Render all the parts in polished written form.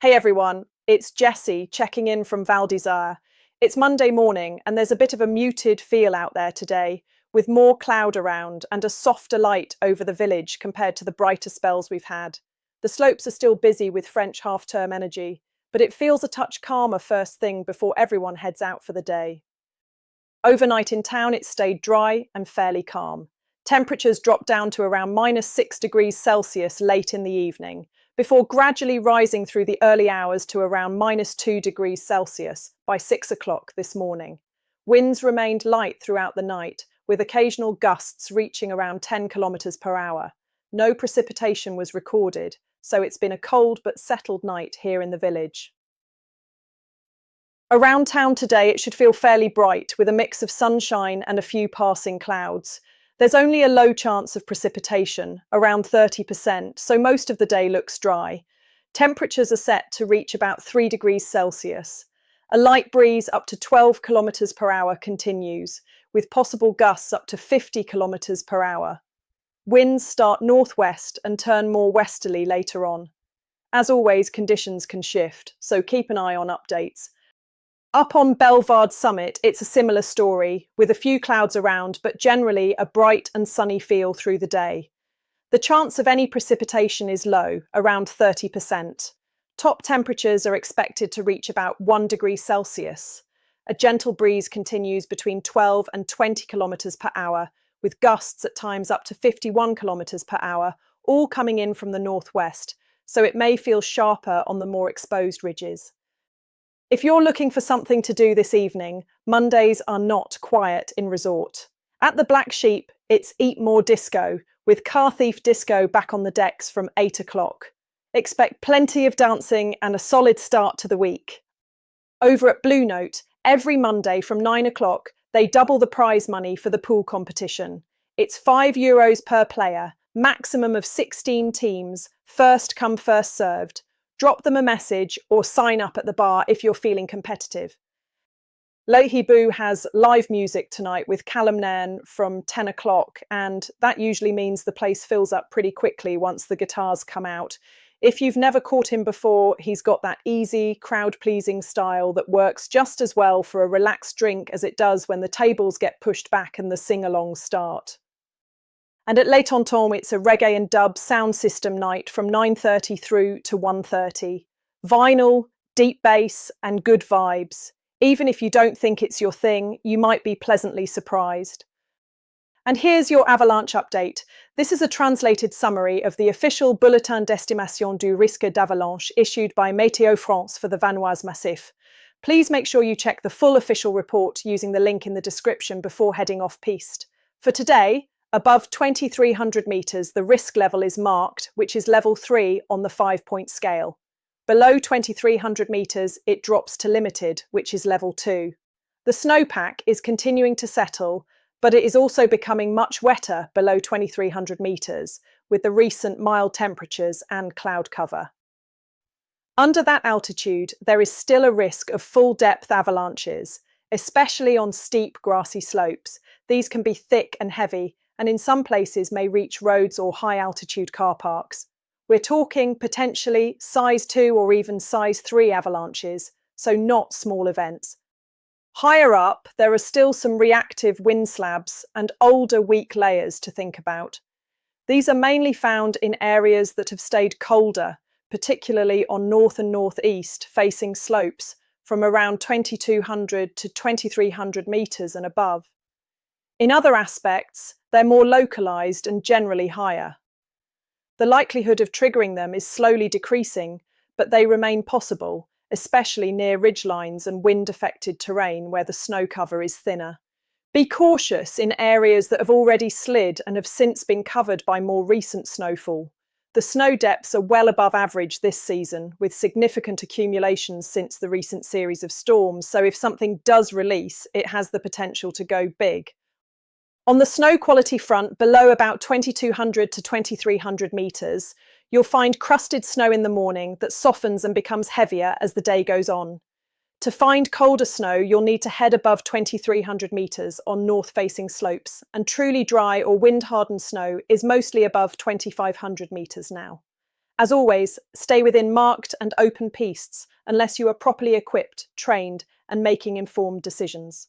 Hey everyone, it's Jessie checking in from Val d'Isère. It's Monday morning and there's a bit of a muted feel out there today, with more cloud around and a softer light over the village compared to the brighter spells we've had. The slopes are still busy with French half-term energy, but it feels a touch calmer first thing before everyone heads out for the day. Overnight in town, it stayed dry and fairly calm. Temperatures dropped down to around -6 degrees Celsius late in the evening, before gradually rising through the early hours to around -2 degrees Celsius by 6 o'clock this morning. Winds remained light throughout the night, with occasional gusts reaching around 10 kilometers per hour. No precipitation was recorded, so it's been a cold but settled night here in the village. Around town today, it should feel fairly bright, with a mix of sunshine and a few passing clouds. There's only a low chance of precipitation, around 30%, so most of the day looks dry. Temperatures are set to reach about 3 degrees Celsius. A light breeze up to 12 kilometers per hour continues, with possible gusts up to 50 kilometers per hour. Winds start northwest and turn more westerly later on. As always, conditions can shift, so keep an eye on updates. Up on Bellevarde summit, it's a similar story, with a few clouds around, but generally a bright and sunny feel through the day. The chance of any precipitation is low, around 30%. Top temperatures are expected to reach about 1 degree Celsius. A gentle breeze continues between 12 and 20 kilometers per hour, with gusts at times up to 51 kilometers per hour, all coming in from the northwest, so it may feel sharper on the more exposed ridges. If you're looking for something to do this evening, Mondays are not quiet in resort. At the Black Sheep, it's Eat More Disco, with Car Thief Disco back on the decks from 8 o'clock. Expect plenty of dancing and a solid start to the week. Over at Blue Note, every Monday from 9 o'clock, they double the prize money for the pool competition. It's €5 per player, maximum of 16 teams, first come first served. Drop them a message or sign up at the bar if you're feeling competitive. Les Hibou has live music tonight with Callum Nairn from 10 o'clock, and that usually means the place fills up pretty quickly once the guitars come out. If you've never caught him before, he's got that easy, crowd-pleasing style that works just as well for a relaxed drink as it does when the tables get pushed back and the sing-alongs start. And at Les Tontons, it's a reggae and dub sound system night from 9:30 through to 1:30. Vinyl, deep bass, and good vibes. Even if you don't think it's your thing, you might be pleasantly surprised. And here's your Avalanche update. This is a translated summary of the official Bulletin d'estimation du risque d'avalanche issued by Météo France for the Vanoise massif. Please make sure you check the full official report using the link in the description before heading off piste. For today, above 2,300 metres, the risk level is marked, which is level 3 on the 5-point scale. Below 2,300 metres, it drops to limited, which is level 2. The snowpack is continuing to settle, but it is also becoming much wetter below 2,300 metres, with the recent mild temperatures and cloud cover. Under that altitude, there is still a risk of full-depth avalanches, especially on steep, grassy slopes. These can be thick and heavy, and in some places may reach roads or high-altitude car parks. We're talking potentially size 2 or even size 3 avalanches, so not small events. Higher up, there are still some reactive wind slabs and older weak layers to think about. These are mainly found in areas that have stayed colder, particularly on north and northeast facing slopes from around 2,200 to 2,300 metres and above. In other aspects, they're more localised and generally higher. The likelihood of triggering them is slowly decreasing, but they remain possible, especially near ridgelines and wind-affected terrain where the snow cover is thinner. Be cautious in areas that have already slid and have since been covered by more recent snowfall. The snow depths are well above average this season, with significant accumulations since the recent series of storms, so if something does release, it has the potential to go big. On the snow quality front, below about 2,200 to 2,300 metres, you'll find crusted snow in the morning that softens and becomes heavier as the day goes on. To find colder snow, you'll need to head above 2,300 metres on north-facing slopes, and truly dry or wind-hardened snow is mostly above 2,500 metres now. As always, stay within marked and open pistes unless you are properly equipped, trained, and making informed decisions.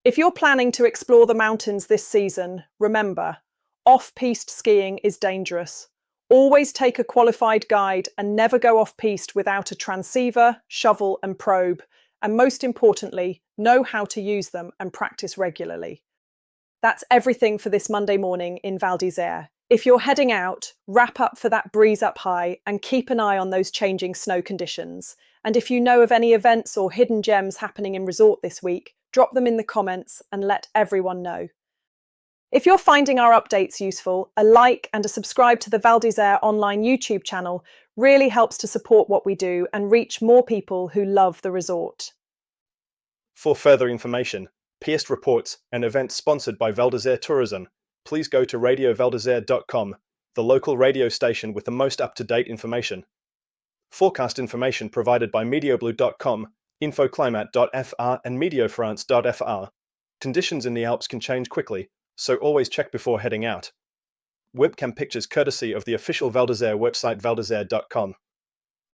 If you're planning to explore the mountains this season, remember, off-piste skiing is dangerous. Always take a qualified guide and never go off-piste without a transceiver, shovel, and probe. And most importantly, know how to use them and practice regularly. That's everything for this Monday morning in Val d'Isère. If you're heading out, wrap up for that breeze up high and keep an eye on those changing snow conditions. And if you know of any events or hidden gems happening in resort this week, drop them in the comments and let everyone know. If you're finding our updates useful, a like and a subscribe to the Val d'Isère online YouTube channel really helps to support what we do and reach more people who love the resort. For further information, piste reports, and events sponsored by Val d'Isère Tourism, please go to radiovaldisere.com, the local radio station with the most up-to-date information. Forecast information provided by meteoblue.com, infoclimat.fr and meteofrance.fr. Conditions in the Alps can change quickly, so always check before heading out. Webcam pictures courtesy of the official Val d'Isère website valdisere.com.